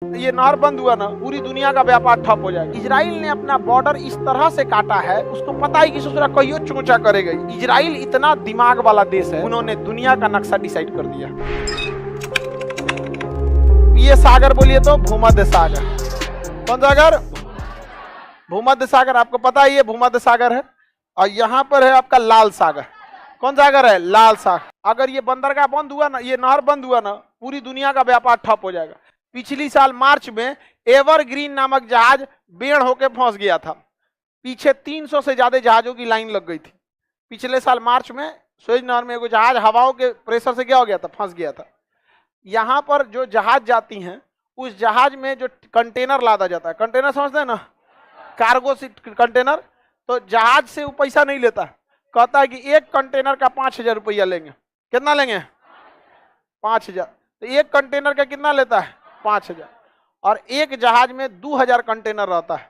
ये नहर बंद हुआ ना, पूरी दुनिया का व्यापार ठप हो जाएगा। इजराइल ने अपना बॉर्डर इस तरह से काटा है, उसको पता ही कि ससुरा कहियो चोंचा करेगा। इजराइल इतना दिमाग वाला देश है, उन्होंने दुनिया का नक्शा डिसाइड कर दिया। ये सागर बोलिए तो भूमध्य सागर। कौन सागर? भूमध्य सागर। आपको पता है ये भूमध्य सागर है। और यहाँ पर है आपका लाल सागर। कौन सागर है? लाल सागर। अगर ये बंदरगाह बंद हुआ ना, ये नहर बंद हुआ ना, पूरी दुनिया का व्यापार ठप हो जाएगा। पिछली साल मार्च में एवरग्रीन नामक जहाज बेड़ होके फंस गया था। पीछे 300 से ज्यादा जहाजों की लाइन लग गई थी। पिछले साल मार्च में सुएज नहर में कोई जहाज हवाओं के प्रेशर से क्या हो गया था? फंस गया था। यहाँ पर जो जहाज जाती हैं, उस जहाज में जो कंटेनर लादा जाता है, कंटेनर समझते हैं ना, कार्गो कंटेनर, तो जहाज से वो पैसा नहीं लेता। कहता है कि एक कंटेनर का 5,000 रुपया लेंगे। कितना लेंगे? 5,000। तो एक कंटेनर का कितना लेता है? 5,000। और एक जहाज में 2,000 कंटेनर रहता है।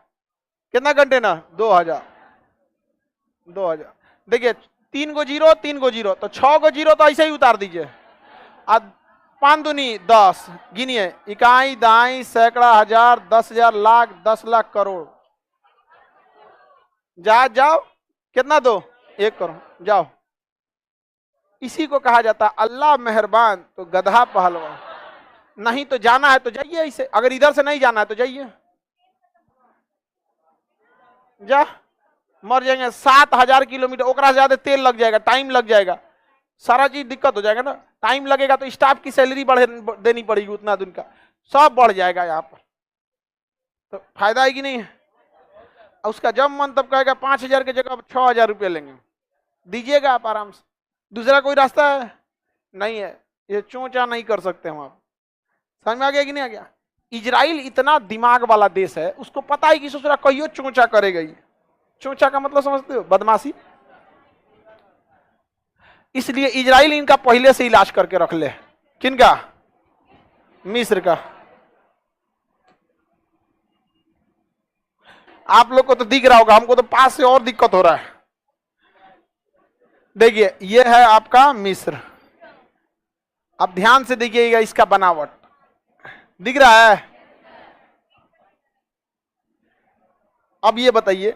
कितना कंटेनर? 2,000। 2,000। देखिए 3 गो जीरो, 3 गो जीरो, तो 6 गो जीरो तो ऐसे ही उतार दीजिए। अब 5 दूनी 10, गिनिए, इकाई दाई सैकड़ा हजार 10,000 लाख 10 लाख करोड़। जहाज जाओ, कितना दो? 1 करोड़। जाओ। इसी को कहा जाता है अल्लाह मेहरबान तो गधा पहलवान। नहीं तो जाना है तो जाइए ऐसे, अगर इधर से नहीं जाना है तो जाइए। जा, मर जाएंगे। 7,000 किलोमीटर, ओकरा से ज्यादा तेल लग जाएगा, टाइम लग जाएगा, सारा चीज दिक्कत हो जाएगा ना। टाइम लगेगा तो स्टाफ की सैलरी देनी पड़ेगी, उतना दिन का सब बढ़ जाएगा यहाँ पर। तो फायदा है कि नहीं है? उसका जब मन तब कहेगा 5,000 की जगह 6,000 रुपये लेंगे, दीजिएगा आप आराम से। दूसरा कोई रास्ता है? नहीं है। ये चोंचा नहीं कर सकते हम। आप समझ में आ गया कि नहीं आ गया? इजराइल इतना दिमाग वाला देश है, उसको पता है कि ससुरा कहियो चोंचा करेगा ही। चोंचा का मतलब समझते हो? बदमाशी। इसलिए इजराइल इनका पहले से इलाज करके रख ले। किनका? मिस्र का। आप लोग को तो दिख रहा होगा, हमको तो पास से और दिक्कत हो रहा है। देखिए ये है आपका मिस्र। अब ध्यान से देखिएगा इसका बनावट, दिख रहा है? अब ये बताइए,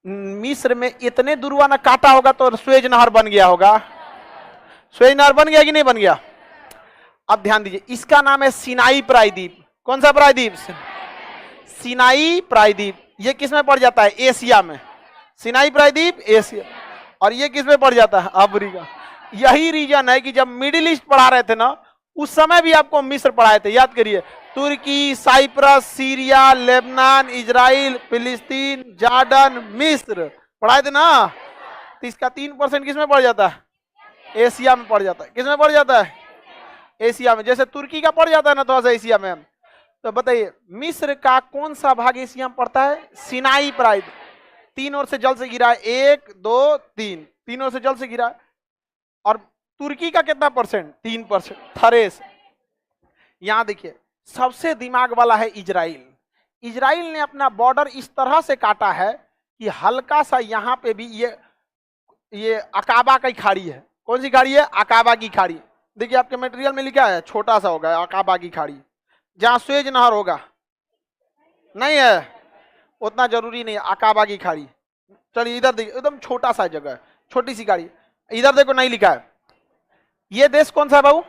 मिस्र में इतने दूरवा ना काटा होगा तो सुएज नहर बन गया होगा। सुएज नहर बन गया कि नहीं बन गया? अब ध्यान दीजिए, इसका नाम है सिनाई प्रायद्वीप। कौन सा प्रायद्वीप? सिनाई प्रायद्वीप। ये किस में पड़ जाता है? एशिया में। सिनाई प्रायद्वीप एशिया। और ये किस में पड़ जाता है? अफ्रीका। यही रीजन है कि जब मिडिल ईस्ट पढ़ा रहे थे ना, उस समय भी आपको मिस्र पढ़ाए थे, याद करिए। तुर्की, साइप्रस, सीरिया, लेबनान, इजराइल, फिलिस्तीन, जॉर्डन, मिस्र पढ़ाए थे ना। तो इसका 3% किस में पड़ जाता है? एशिया में पड़ जाता है। किस में पड़ जाता है? एशिया में। जैसे तुर्की का पड़ जाता है ना थोड़ा सा एशिया में। तो बताइए मिस्र का कौन सा भाग एशिया में पड़ता है? सिनाई प्रायद्वीप। 3 ओर से जल से गिरा है, 1 2 3, 3 ओर से जल से गिरा है। और तुर्की का कितना परसेंट? 3%। थरेस। यहां देखिए सबसे दिमाग वाला है इजराइल। इजराइल ने अपना बॉर्डर इस तरह से काटा है कि हल्का सा यहां पे भी ये अकाबा की खाड़ी है। कौन सी खाड़ी है? अकाबा की खाड़ी। देखिए आपके मटेरियल में लिखा है, छोटा सा होगा अकाबा की खाड़ी। जहां सुएज नहर होगा नहीं है, उतना जरूरी नहीं है। अकाबा की खाड़ी। चलिए इधर देखिए, एकदम छोटा सा जगह है, छोटी सी खाड़ी। इधर देखो नहीं लिखा है। ये देश कौन सा है बाबू?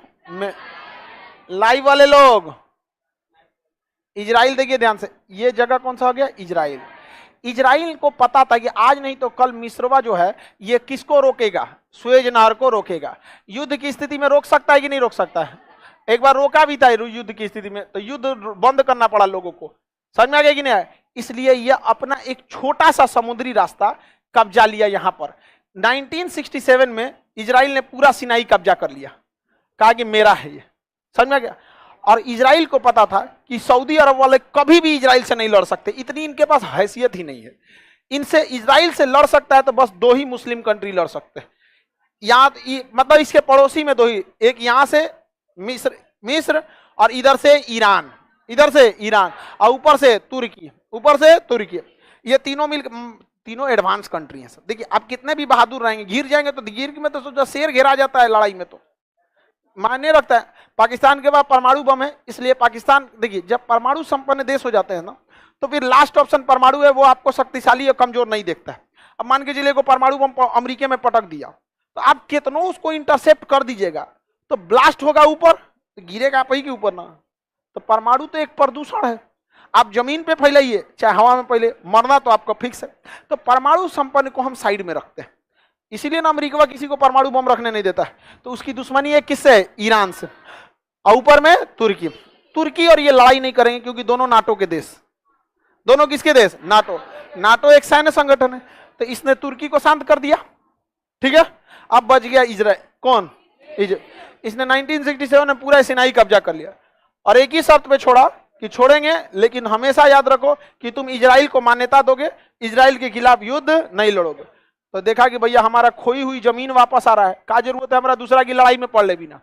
लाइव वाले लोग, इजराइल। देखिए ध्यान से, ये जगह कौन सा हो गया? इजराइल। इजराइल को पता था कि आज नहीं तो कल मिस्रवा जो है ये किसको रोकेगा? सुएज नहर को रोकेगा। युद्ध की स्थिति में रोक सकता है कि नहीं रोक सकता है? एक बार रोका भी था युद्ध की स्थिति में, तो युद्ध बंद करना पड़ा लोगों को। समझ में आ गया कि नहीं? इसलिए यह अपना एक छोटा सा समुद्री रास्ता कब्जा लिया यहां पर। 1967 में इजराइल ने पूरा सिनाई कब्जा कर लिया, कहा कि मेरा है ये। समझ में आ गया? और इजराइल को पता था कि सऊदी अरब वाले कभी भी इजराइल से नहीं लड़ सकते, इतनी इनके पास हैसियत ही नहीं है। इनसे इजराइल से लड़ सकता है तो बस 2 ही मुस्लिम कंट्री लड़ सकते हैं। यहाँ मतलब इसके पड़ोसी में 2 ही, एक यहां से मिस्र और इधर से ईरान, इधर से ईरान, और ऊपर से तुर्की, ऊपर से तुर्की। ये तीनों एडवांस कंट्री हैं सब। देखिए आप कितने भी बहादुर रहेंगे, घिर जाएंगे तो गिर में तो शेर घेरा जाता है लड़ाई में। तो मायने रखता है। पाकिस्तान के बाद परमाणु बम है, इसलिए पाकिस्तान, देखिए जब परमाणु संपन्न देश हो जाते हैं ना, तो फिर लास्ट ऑप्शन परमाणु है, वो आपको शक्तिशाली और कमजोर नहीं देखता है। अब मान के चलिए को परमाणु बम अमेरिका में पटक दिया, तो आप कितनों उसको इंटरसेप्ट कर दीजिएगा तो ब्लास्ट होगा ऊपर, तो गिरेगा आप ही के ऊपर ना। तो परमाणु तो एक प्रदूषण है, आप जमीन पे फैलाइए चाहे हवा में फैले, मरना तो आपका फिक्स है। तो परमाणु संपन्न को हम साइड में रखते हैं, इसीलिए ना अमेरिका किसी को परमाणु बम रखने नहीं देता है। तो उसकी दुश्मनी है किससे है? ईरान से, और ऊपर में तुर्की। तुर्की और ये लड़ाई नहीं करेंगे क्योंकि दोनों नाटो के देश, दोनों किसके देश? नाटो। नाटो एक सैन्य संगठन है, तो इसने तुर्की को शांत कर दिया, ठीक है। अब बच गया इजराइल, कौन? इसने 1967 में पूरा सिनाई कब्जा कर लिया और एक ही शर्त पे छोड़ा कि छोड़ेंगे लेकिन हमेशा याद रखो कि तुम इजराइल को मान्यता दोगे, इजराइल के खिलाफ युद्ध नहीं लड़ोगे। तो देखा कि भैया हमारा खोई हुई जमीन वापस आ रहा है, क्या जरूरत है हमारा दूसरा की लड़ाई में पड़ ले बिना।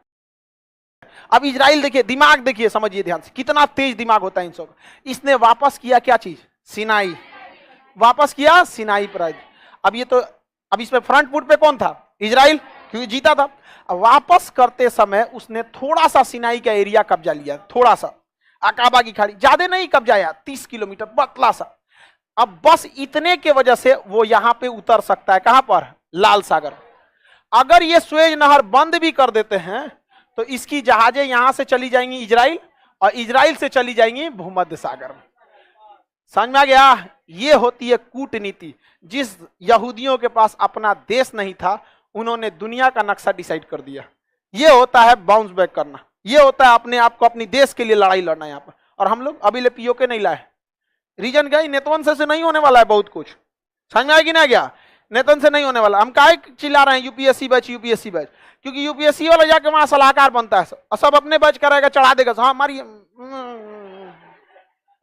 अब इजराइल देखिए, दिमाग देखिए, समझिए ध्यान से, कितना तेज दिमाग होता है इन सब। इसने वापस किया क्या चीज? सिनाई, वापस किया सिनाई प्राइज। अब ये तो, अब इसमें फ्रंट फुट पे कौन था? इजराइल, क्योंकि जीता था। अब वापस करते समय उसने थोड़ा सा सिनाई का एरिया कब्जा लिया, थोड़ा सा, अकाबा की खाड़ी, ज्यादा नहीं कब्जाया, 30 किलोमीटर पतला सा। अब बस इतने के वजह से वो यहां पे उतर सकता है, कहां पर? लाल सागर। अगर ये सुएज नहर बंद भी कर देते हैं तो इसकी जहाजें यहां से चली जाएंगी इजराइल, और इजराइल से चली जाएंगी भूमध्य सागर में। समझ में आ गया? ये होती है कूटनीति। जिस यहूदियों के पास अपना देश नहीं था, उन्होंने दुनिया का नक्शा डिसाइड कर दिया। ये होता है बाउंस बैक करना, ये होता है अपने आप को, अपनी देश के लिए लड़ाई लड़ना यहाँ पर। और हम लोग अभी ले पीओके नहीं लाए, रीजन क्या है? नेतवंश से नहीं होने वाला है बहुत कुछ, समझ में आएगी ना? क्या नेतन से नहीं होने वाला? हम काहे चिल्ला रहे हैं यूपीएससी बैच, यूपीएससी बैच? क्योंकि यूपीएससी वाला जाके वहां सलाहकार बनता है और सब अपने बैच कराएगा, चढ़ा देगा। हाँ मारिए,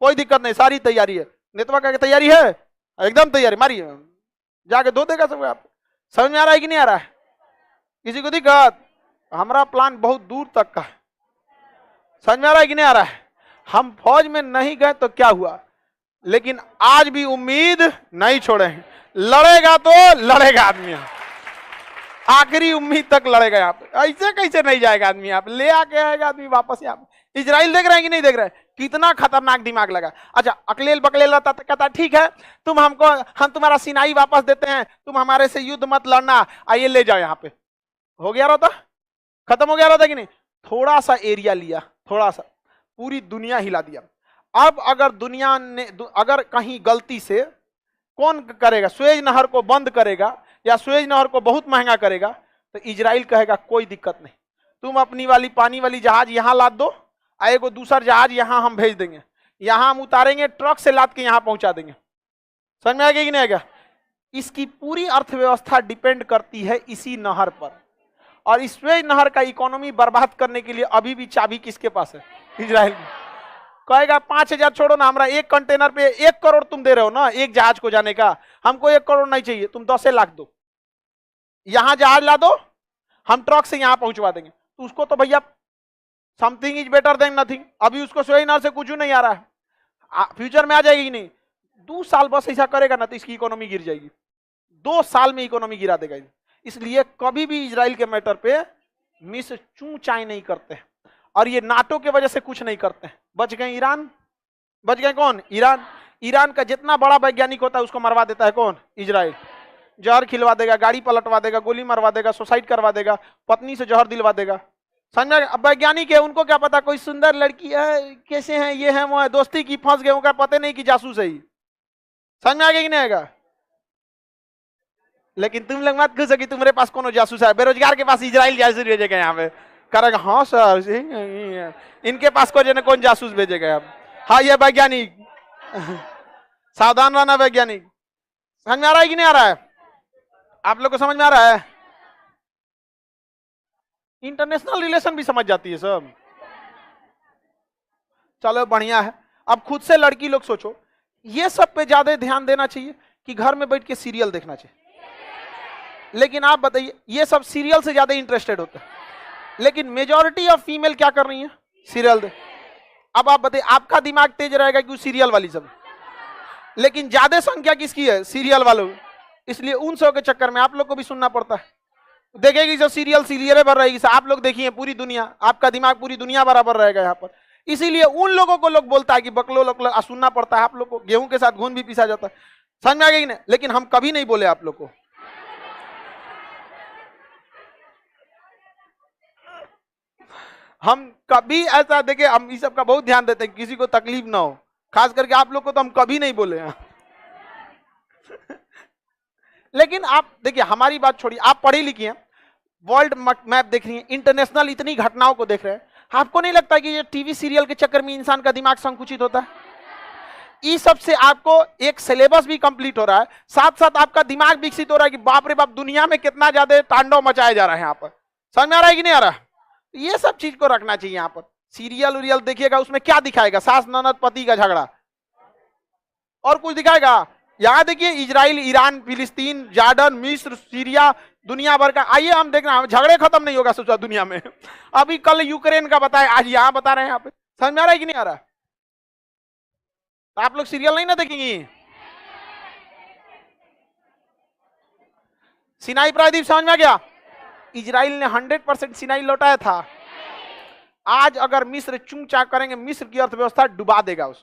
कोई दिक्कत नहीं, सारी तैयारी है। नेतवा का तैयारी है, एकदम तैयारी, मारिए, जाके धो देगा सब। आप समझ में आ रहा है कि नहीं आ रहा है? किसी को दिक्कत? हमारा प्लान बहुत दूर तक का है, समझ में आ रहा है कि नहीं आ रहा है? हम फौज में नहीं गए तो क्या हुआ, लेकिन आज भी उम्मीद नहीं छोड़े हैं। लड़ेगा तो लड़ेगा आदमी, आखिरी उम्मीद तक लड़ेगा। यहाँ पे ऐसे कैसे नहीं जाएगा आदमी, यहाँ पे ले आके आएगा आदमी वापस। यहाँ पे इजराइल देख रहे हैं कि नहीं देख रहे हैं? कितना खतरनाक दिमाग लगा। अच्छा, अकलेल बकलेल रहता तो कहता ठीक है, तुम हमको, हम तुम्हारा सिनाई वापस देते हैं, तुम हमारे से युद्ध मत लड़ना, आइए ले जाओ। यहाँ पे हो गया रहता, खत्म हो गया रहता कि नहीं? थोड़ा सा एरिया लिया, थोड़ा सा, पूरी दुनिया हिला दिया। अब अगर दुनिया ने, अगर कहीं गलती से कौन करेगा? सुएज नहर को बंद करेगा या सुएज नहर को बहुत महंगा करेगा, तो इजराइल कहेगा कोई दिक्कत नहीं, तुम अपनी वाली पानी वाली जहाज यहां लाद दो, आएगो दूसरा जहाज यहां हम भेज देंगे, यहां हम उतारेंगे, ट्रक से लाद के यहां पहुंचा देंगे। समझ में आएगा कि नहीं आएगा? इसकी पूरी अर्थव्यवस्था डिपेंड करती है इसी नहर पर, और इस सुएज नहर का इकोनॉमी बर्बाद करने के लिए अभी भी चाबी किसके पास है? इजराइल। कहेगा 5,000 छोड़ो ना, हमारा एक कंटेनर पे 1 करोड़ तुम दे रहे हो ना एक जहाज को जाने का, हमको 1 करोड़ नहीं चाहिए, तुम 10 लाख दो, यहां जहाज ला दो, हम ट्रक से यहां पहुंचवा देंगे। तो उसको तो भैया something is better than nothing, अभी उसको सुएज नहर से कुछ नहीं आ रहा है, फ्यूचर में आ जाएगी नहीं। 2 साल बस ऐसा करेगा ना तो इसकी इकोनॉमी गिर जाएगी, 2 साल में इकोनॉमी गिरा देगा। इसलिए कभी भी इजराइल के मैटर पे मिस चू चाय नहीं करते हैं, और ये नाटो के वजह से कुछ नहीं करते हैं। बच गए ईरान, बच गए कौन? ईरान। ईरान का जितना बड़ा वैज्ञानिक होता है उसको मरवा देता है कौन? इजराइल। जहर खिलवा देगा, गाड़ी पलटवा देगा, गोली मरवा देगा, सुसाइड करवा देगा, पत्नी से जहर दिलवा देगा। समझ? अब वैज्ञानिक है, उनको क्या पता कोई सुंदर लड़की है, कैसे हैं, ये है वो है, दोस्ती की फंस गए, उनका पता नहीं कि जासूस है ही। समझ में आगे कि नहीं आएगा? लेकिन तुम लोग मत खुश हो कि तुम्हारे पास कौन जासूस है, बेरोजगार के पास इजराइल जासूस भेजेगा यहाँ पे, करेगा हाँ सर, इनके पास कौन जासूस भेजेगा अब? हाँ ये वैज्ञानिक, सावधान रहना वैज्ञानिक। समझ में आ रहा है कि नहीं आ रहा है? आप लोग को समझ में आ रहा है? इंटरनेशनल रिलेशन भी समझ जाती है सब, चलो बढ़िया है। अब खुद से लड़की लोग सोचो, ये सब पे ज्यादा ध्यान देना चाहिए कि घर में बैठ के सीरियल देखना चाहिए। लेकिन आप बताइए, ये सब सीरियल से ज्यादा इंटरेस्टेड होते हैं, लेकिन मेजॉरिटी ऑफ फीमेल क्या कर रही है? सीरियल देख। अब आप बताइए, आपका दिमाग तेज रहेगा क्यों? सीरियल वाली सब। लेकिन ज्यादा संख्या किसकी है? सीरियल वालों। इसलिए उन सब के चक्कर में आप लोग को भी सुनना पड़ता है। देखेगी जो सीरियल सीरियल भर रहेगी। आप लोग देखिए पूरी दुनिया, आपका दिमाग पूरी दुनिया बराबर रहेगा यहाँ पर। इसीलिए उन लोगों को लोग बोलता है कि बकलो लोग सुनना पड़ता है। आप लोग को गेहूं के साथ घून भी पीसा जाता है, समझ में आ गई ना? लेकिन हम कभी नहीं बोले आप लोग को। हम कभी ऐसा देखे, हम इस सब का बहुत ध्यान देते हैं, किसी को तकलीफ ना हो, खास करके आप लोग को तो हम कभी नहीं बोले हैं। लेकिन आप देखिए, हमारी बात छोड़िए, आप पढ़ी लिखी हैं, वर्ल्ड मैप देख रही हैं, इंटरनेशनल इतनी घटनाओं को देख रहे हैं, आपको नहीं लगता कि ये टीवी सीरियल के चक्कर में इंसान का दिमाग संकुचित होता है? इस सब से आपको एक सिलेबस भी कंप्लीट हो रहा है, साथ साथ आपका दिमाग विकसित हो रहा है कि बाप रे बाप दुनिया में कितना ज्यादा तांडव मचाया जा रहा है यहाँ पर। समझ में आ रहा है कि नहीं आ रहा? ये सब चीज को रखना चाहिए यहाँ पर। सीरियल उरियल देखिएगा, उसमें क्या दिखाएगा? सास ननद पति का झगड़ा, और कुछ दिखाएगा? यहाँ देखिए, इजराइल, ईरान, फिलिस्तीन, जॉर्डन, मिस्र, सीरिया, दुनिया भर का। आइए हम देख रहे हैं, झगड़े खत्म नहीं होगा सोचा दुनिया में। अभी कल यूक्रेन का बताए, आज यहाँ बता रहे हैं यहाँ पे। समझ में आ रहा है कि नहीं आ रहा? तो आप लोग सीरियल नहीं ना देखेंगे? सिनाई प्रायद्वीप समझ में आ गया? इजराइल ने 100% सिनाई लौटाया था। आज अगर मिस्र चूं चाक करेंगे, मिस्र की अर्थव्यवस्था डुबा देगा उसको।